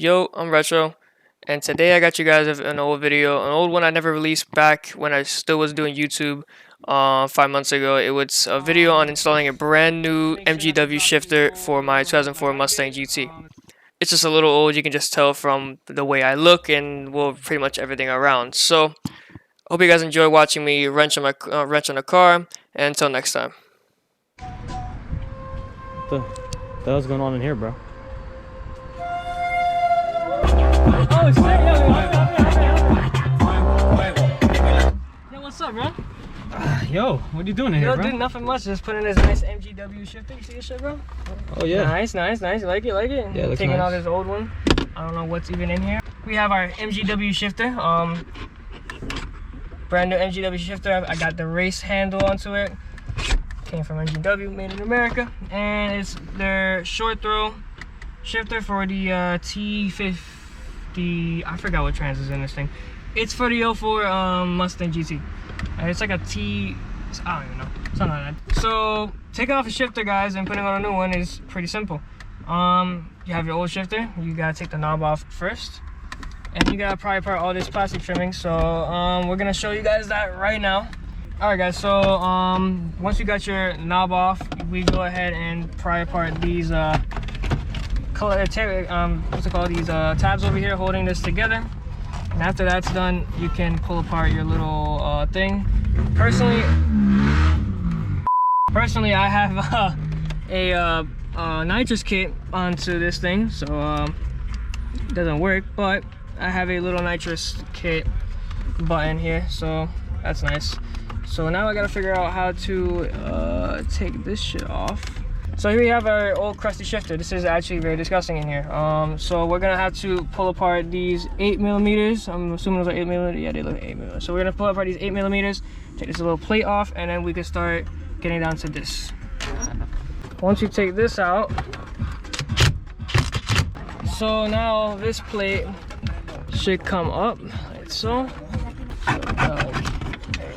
Yo, I'm Retro, and today I got you guys an old video, an old one I never released back when I still was doing YouTube 5 months ago. It was a video on installing a brand new MGW shifter for my 2004 Mustang GT. It's just a little old, you can just tell from the way I look and well, pretty much everything around. So, hope you guys enjoy watching me wrench on the car, and until next time. What the hell's going on in here, bro? Oh, shit, yo, what's up, bro? Yo, what are you doing in here, bro? Dude, nothing much. Just putting this nice MGW shifter. You see this shit, bro? Oh, yeah. Nice. You like it? Yeah, it looks Taking nice. out this old one. I don't know what's even in here. We have our MGW shifter. Brand new MGW shifter. I got the race handle onto it. Came from MGW, made in America. And it's their short throw shifter for the T50. I forgot what trans is in this thing. It's for the 04 Mustang GT. It's like a T, I don't even know, something like that. So taking off a shifter, guys, and putting on a new one is pretty simple. You have your old shifter, you gotta take the knob off first, and you gotta pry apart all this plastic trimming. So we're gonna show you guys that right now. All right, guys. So once you got your knob off, we go ahead and pry apart these what's it called? These tabs over here holding this together. And after that's done, you can pull apart your little thing. Personally, I have a nitrous kit onto this thing, so it doesn't work. But I have a little nitrous kit button here, so that's nice. So now I gotta figure out how to take this shit off. So here we have our old crusty shifter. This is actually very disgusting in here. So we're gonna have to pull apart these 8mm. I'm assuming those are 8mm. Yeah, they look 8mm. So we're gonna pull apart these 8mm, take this little plate off, and then we can start getting down to this. Once you take this out, so now this plate should come up like so. There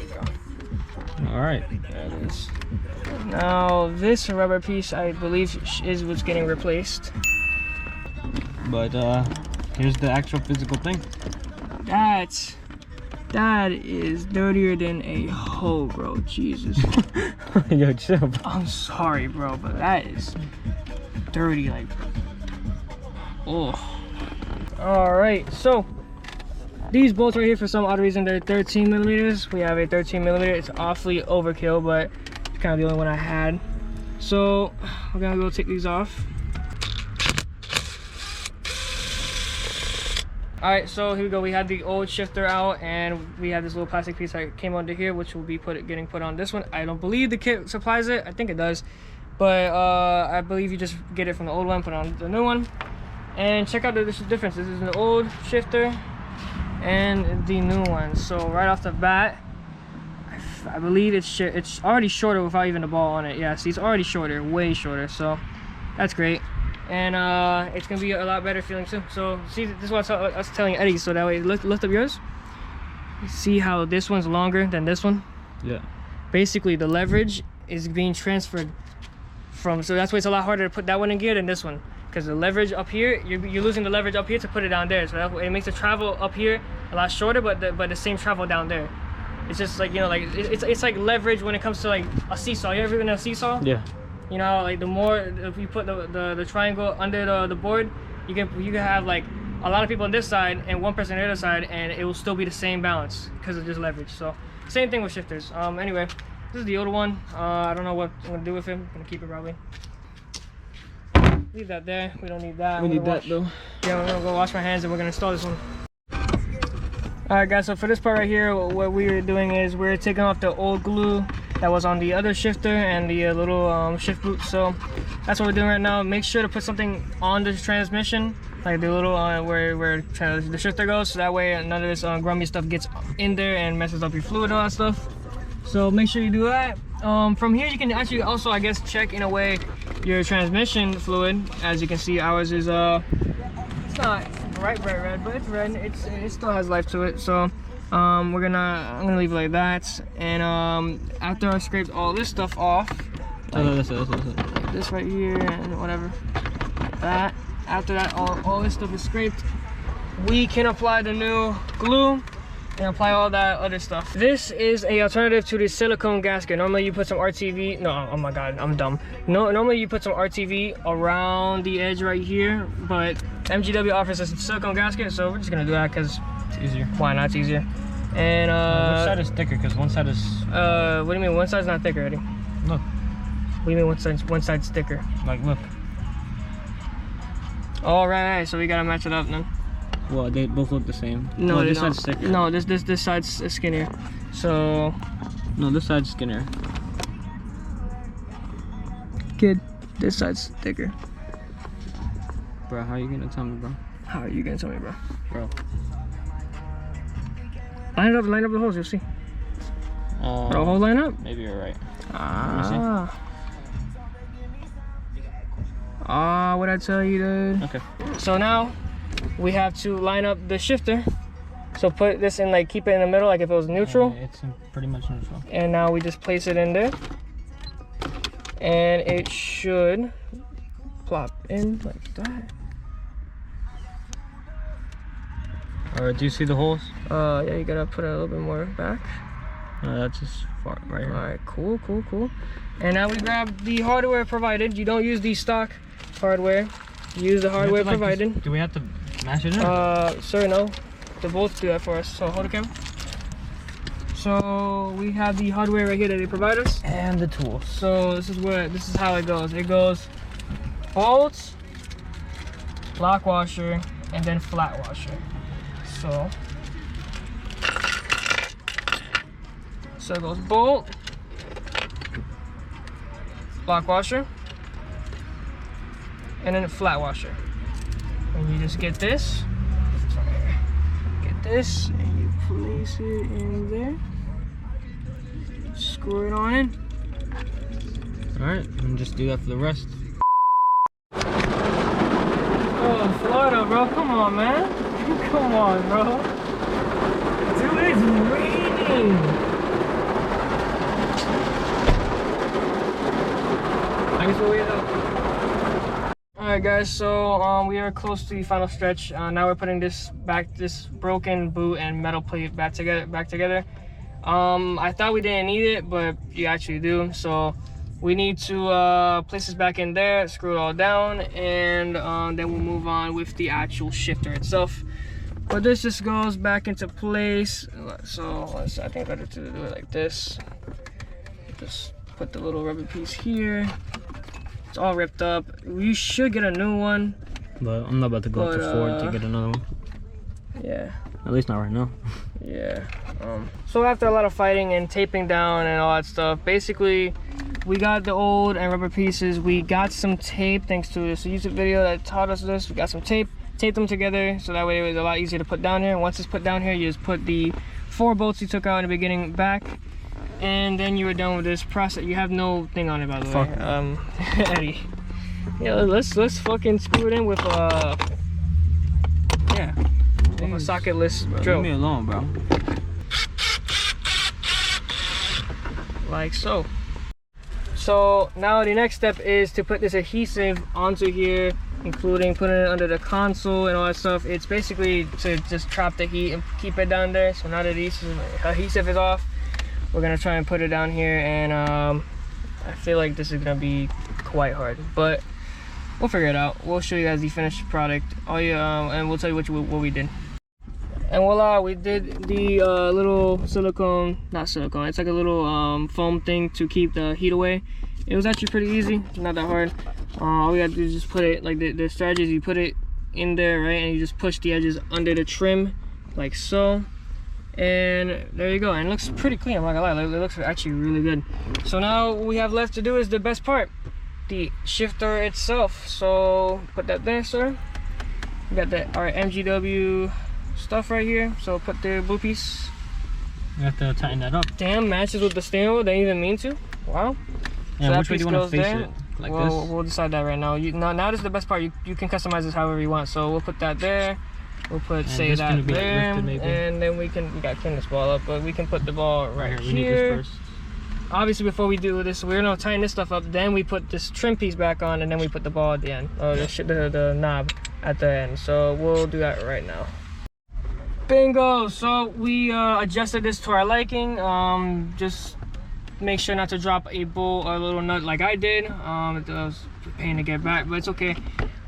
you go. All right. There it is. Now this rubber piece, I believe, is what's getting replaced. But here's the actual physical thing. That is dirtier than a hoe, bro. Jesus. Yo, chill, bro. I'm sorry, bro, but that is dirty, like. Oh. All right, so these bolts right here, for some odd reason, they're 13mm. We have a 13mm. It's awfully overkill, but kind of the only one I had. So we're gonna go take these off. All right, so here we go. We had the old shifter out, and we have this little plastic piece that came under here, which will be getting put on this one. I don't believe the kit supplies it. I think it does, but I believe you just get it from the old one, put on the new one, and check out the difference. This is an old shifter and the new one. So right off the bat, I believe it's already shorter without even the ball on it. Yeah, see, it's already shorter, way shorter. So that's great, and it's gonna be a lot better feeling too. So see, this is what I was telling Eddie. So that way, lift up yours. You see how this one's longer than this one? Yeah. Basically, the leverage is being transferred from. So that's why it's a lot harder to put that one in gear than this one, because the leverage up here, you're losing the leverage up here to put it down there. So that way it makes the travel up here a lot shorter, but the same travel down there. It's just like, you know, like it's like leverage when it comes to like a seesaw. You ever been in a seesaw? Yeah. You know, like the more, if you put the triangle under the board, you can have like a lot of people on this side and one person on the other side, and it will still be the same balance because of just leverage. So same thing with shifters. Anyway, this is the older one. I don't know what I'm gonna do with him. I'm gonna keep it probably. Leave that there. We don't need that. We need that though. Yeah, we're gonna go wash my hands and we're gonna install this one. Alright, guys, so for this part right here, what we're doing is we're taking off the old glue that was on the other shifter and the little shift boot. So that's what we're doing right now. Make sure to put something on the transmission, like the little where the shifter goes, so that way none of this grummy stuff gets in there and messes up your fluid and all that stuff. So make sure you do that. From here you can actually also, I guess, check in a way your transmission fluid. As you can see, ours is it's not bright red, but it's red. It still has life to it. So I'm gonna leave it like that. And after I scraped all this stuff off, like this right here and whatever, like that, After that, all this stuff is scraped, we can apply the new glue and apply all that other stuff. This is a alternative to the silicone gasket. Normally you put some RTV, no, oh my god, I'm dumb. No, normally you put some RTV around the edge right here, but MGW offers us a silicone gasket, so we're just gonna do that because it's easier. Why not? It's easier. And which side is thicker? Because one side is. What do you mean? One side's not thicker, Eddie? Look. What do you mean one side's thicker? Like look. All right, so we gotta match it up then. Well, they both look the same. No, well, this side's thicker. No, this side's skinnier. So. No, this side's skinnier. Kid, this side's thicker. Bro, how are you gonna tell me, bro? How are you gonna tell me, bro? Bro. Line up the holes, you'll see. The whole line up? Maybe you're right. What'd I tell you, dude? Okay. So now we have to line up the shifter. So put this in, like, keep it in the middle, like if it was neutral. It's pretty much neutral. And now we just place it in there. And it should plop in like that. Alright, do you see the holes? Yeah, you gotta put it a little bit more back. That's just far right here. Alright, cool. And now we grab the hardware provided. You don't use the stock hardware. You use the hardware provided. Do we have to mash it in? Sir, no. The bolts do that for us. So hold the camera. So we have the hardware right here that they provide us. And the tools. So this is how it goes. It goes bolts, lock washer, and then flat washer. So it goes bolt, lock washer, and then a flat washer. And you just get this, and you place it in there. Screw it on in. Alright, and just do that for the rest. Oh, Florida, bro, come on, man. Come on, bro. Dude, it's raining. I guess we'll wait up. Alright guys, so we are close to the final stretch. Now we're putting this broken boot and metal plate back together. I thought we didn't need it, but you actually do. So we need to place this back in there, screw it all down, and then we'll move on with the actual shifter itself. But this just goes back into place. So I think I better to do it like this. Just put the little rubber piece here. It's all ripped up. We should get a new one. But I'm not about to go up to Ford to get another one. Yeah. At least not right now. Yeah. So after a lot of fighting and taping down and all that stuff, basically we got the old and rubber pieces. We got some tape thanks to this YouTube video that taught us this. We got some tape, taped them together so that way it was a lot easier to put down here. Once it's put down here, you just put the 4 bolts you took out in the beginning back, and then you were done with this process. You have no thing on it, by the way. Eddie. Yeah, let's fucking screw it in with a socketless drill. Leave me alone, bro. Like so. So now the next step is to put this adhesive onto here, including putting it under the console and all that stuff. It's basically to just trap the heat and keep it down there. So now that the adhesive is off, we're gonna try and put it down here, and I feel like this is gonna be quite hard, but we'll figure it out. We'll show you guys the finished product, and we'll tell you what we did. And voila, we did the little silicone, not silicone, it's like a little foam thing to keep the heat away. It was actually pretty easy, not that hard. All we gotta do is just put it, like the strategy is you put it in there, right, and you just push the edges under the trim, like so. And there you go, and it looks pretty clean, I'm not gonna lie, it looks actually really good. So now what we have left to do is the best part, the shifter itself. So put that there, sir. We got our MGW stuff right here, so put the blue piece. You have to tighten that up. Damn, matches with the steering wheel, they didn't even mean to. Wow. Yeah, so which way do you want to face it? Like this? We'll decide that right now. Now this is the best part. You can customize this however you want. So we'll put that there. We'll put say that there, and then we got to clean this ball up, but we can put the ball right here. We need this first. obviously before we do this, we're gonna tighten this stuff up. Then we put this trim piece back on, and then we put the ball at the end, or the knob at the end. So we'll do that right now. Bingo! So we adjusted this to our liking. Just make sure not to drop a bolt or a little nut like I did. It was a pain to get back, but it's okay.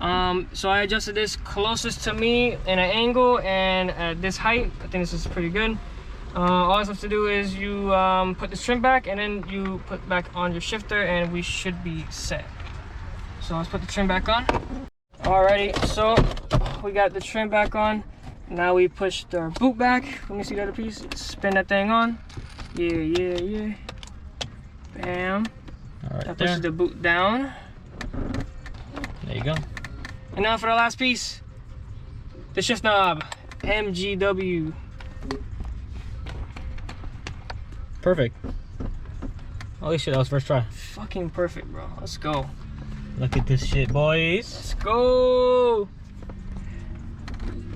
So I adjusted this closest to me in an angle and at this height. I think this is pretty good. All you have to do is you put this trim back, and then you put back on your shifter, and we should be set. So let's put the trim back on. Alrighty, so we got the trim back on. Now we push the boot back. Let me see the other piece. Spin that thing on. Yeah. Bam. All right, that pushes the boot down. There you go. And now for the last piece, the shift knob, MGW. Perfect. Holy shit, that was first try. Fucking perfect, bro. Let's go. Look at this shit, boys. Let's go.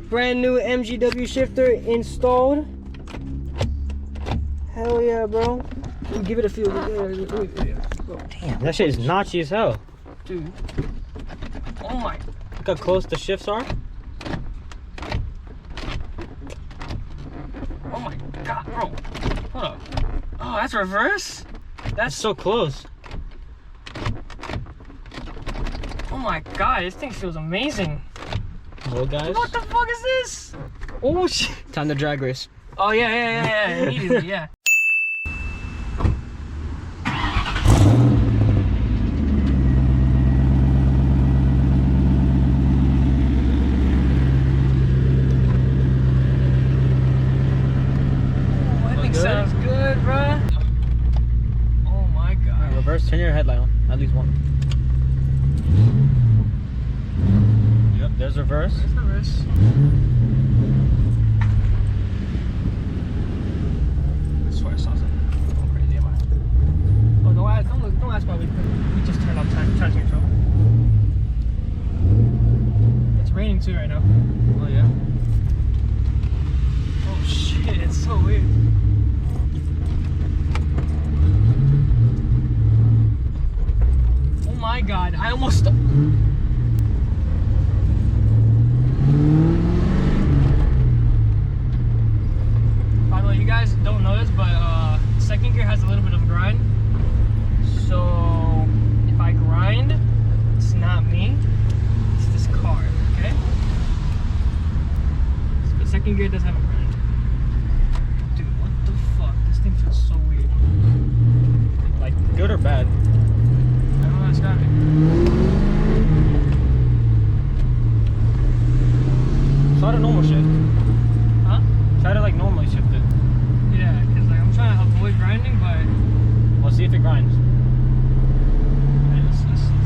Brand new MGW shifter installed. Hell yeah, bro. Give it a feel. Damn, that shit is notchy as hell. Dude. Oh my. Look how close the shifts are. Oh my god, bro. Hold up. Oh, that's reverse? That's so close. Oh my god, this thing feels amazing. Well, guys. What the fuck is this? Oh shit. Time to drag race. Oh yeah. Immediately, yeah. Sounds good, bruh. Oh my god. Right, reverse, turn your headlight on. At least one. Yep, there's reverse. There's reverse. I swear I saw something going crazy. Am I? Oh, don't ask why we just turned off traction control. It's raining too right now. Oh yeah. Oh shit, it's so weird. Oh my god, I almost... By the way, you guys don't know this, but second gear has a little bit of a grind. So if I grind, it's not me, it's this car, okay? But second gear does have a grind. Dude, what the fuck? This thing feels so weird. Like, good or bad? I don't know how to describe it. Try to normal shift. Huh? Try to like normally shift it. Yeah, because like I'm trying to avoid grinding, but We'll see if it grinds. right, let's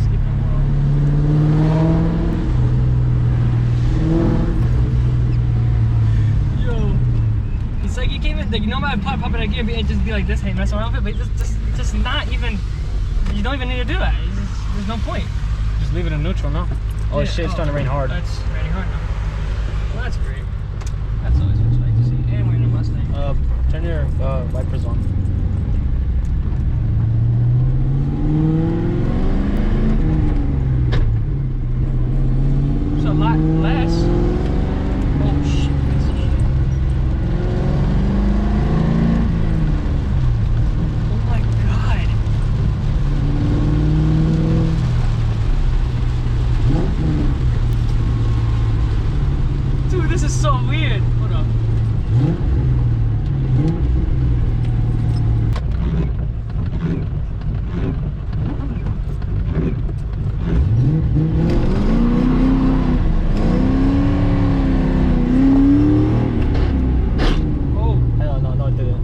keep it low. Yo, it's like you can't even, like, you know, I pop it again, and just be like this, hey, mess around with it, but just not even. You don't even need to do that. It's just, there's no point. Just leave it in neutral now. Oh Yeah, shit, it's starting to rain hard. It's raining hard now. Well, that's great. That's always what you like to see. And we're in a Mustang. Turn your wipers on. It's a lot less. Oh shit, that's shit. Oh my god. Dude, this is so weird. Hold up. Oh, Hell no, it didn't.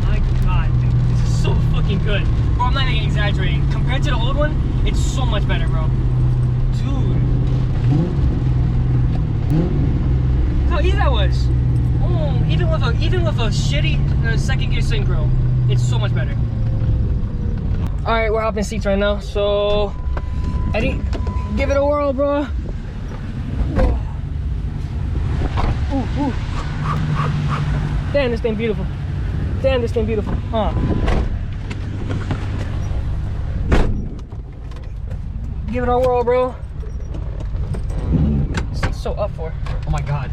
my god, dude, this is so fucking good. Bro, I'm not even exaggerating. Compared to the old one, it's so much better, bro. dude. How easy that was. Oh, even with a shitty second gear synchro, it's so much better. All right, we're hopping seats right now. So, Eddie, give it a whirl, bro. Ooh, ooh. Damn, this thing beautiful. Damn, this thing beautiful. Huh. Give it a whirl, bro. It's so up for. Oh my god.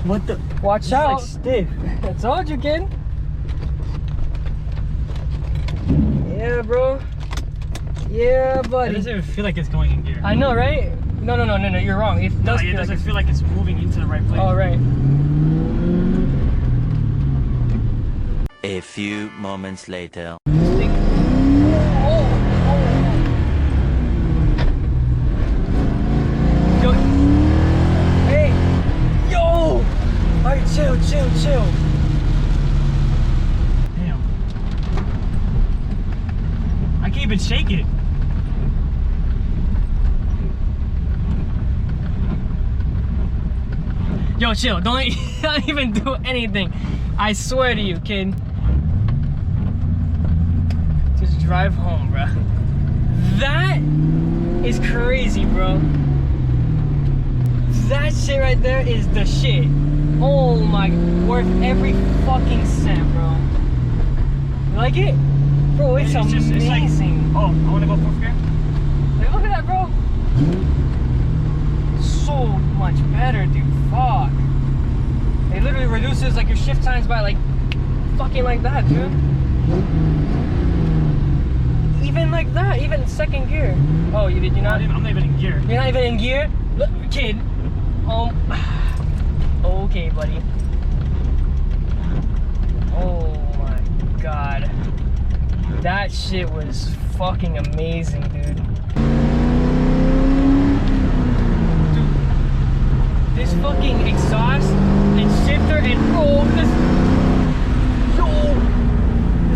What the? Watch out. Like stiff. I told you, kid. Yeah, bro. Yeah, buddy. It doesn't even feel like it's going in gear. I know, right? No, you're wrong. It does it doesn't feel like it's moving into the right place. All right. A few moments later. Yo. Hey. Yo. All right, chill. Damn. I can't even shake it. Yo, chill. Don't even do anything. I swear to you, kid. Just drive home, bro. That is crazy, bro. That shit right there is the shit. Oh my, worth every fucking cent, bro. You like it? Bro, it's amazing. It's like, oh, I want to go fourth gear? Like, look at that, bro. So much better, dude. Fuck. It literally reduces like your shift times by like fucking like that, dude. Even like that, even second gear. Oh, you did you not? I'm not even in gear. You're not even in gear? Look, kid. Okay, buddy. Oh my god. That shit was fucking amazing, dude. This fucking exhaust and shifter and this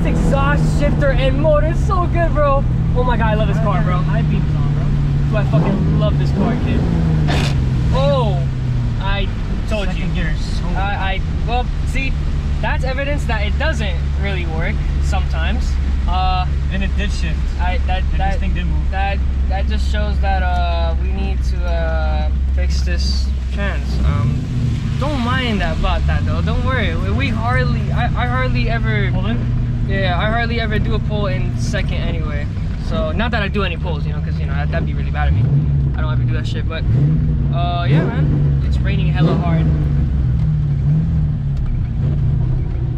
exhaust, shifter, and motor is so good, bro. Oh my god, I love this car, bro. High beams on, bro. So I fucking love this car, kid. Oh, I told you. Second gear is so well, see, that's evidence that it doesn't really work sometimes. and it did shift. This thing did move. That just shows that we need to fix this trans. Don't mind about that though. Don't worry. I hardly ever. Hold in. Yeah, I hardly ever do a pull in second anyway. So not that I do any pulls, you know, because you know that'd be really bad of me. I don't ever do that shit. But yeah, man, it's raining hella hard.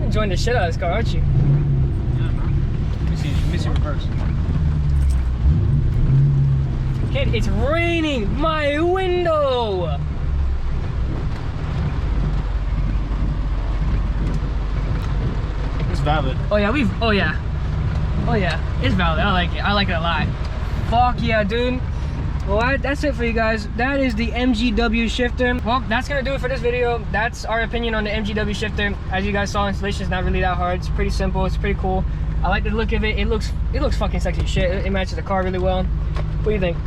Enjoying the shit out of this car, aren't you? Yeah, bro. Let me see reverse. Kid, it's raining my window. It's valid. Oh yeah, it's valid. I like it. I like it a lot. Fuck yeah, dude. Well, that's it for you guys. That is the MGW shifter. Well, that's gonna do it for this video. That's our opinion on the MGW shifter. As you guys saw, installation is not really that hard. It's pretty simple. It's pretty cool. I like the look of it. It looks fucking sexy as shit. It matches the car really well. What do you think?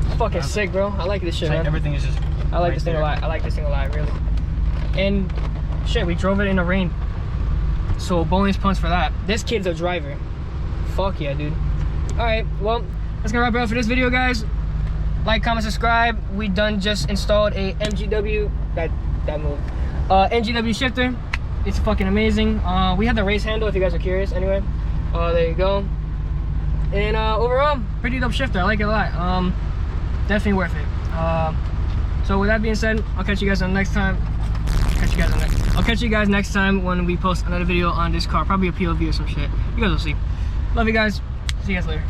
It's fucking sick, bro. I like this shit, man. Everything is just. I like this thing a lot. I like this thing a lot, really. And shit, we drove it in the rain. So bonus points for that. This kid's a driver. Fuck yeah, dude. Alright, well, that's gonna wrap it up for this video, guys. Like, comment, subscribe. We just installed a MGW that moved. MGW shifter. It's fucking amazing. We have the race handle if you guys are curious anyway. There you go. And overall, pretty dope shifter. I like it a lot. Definitely worth it. So with that being said, I'll catch you guys on the next time. I'll catch you guys next time when we post another video on this car. Probably a POV or some shit. You guys will see. Love you guys. See you guys later.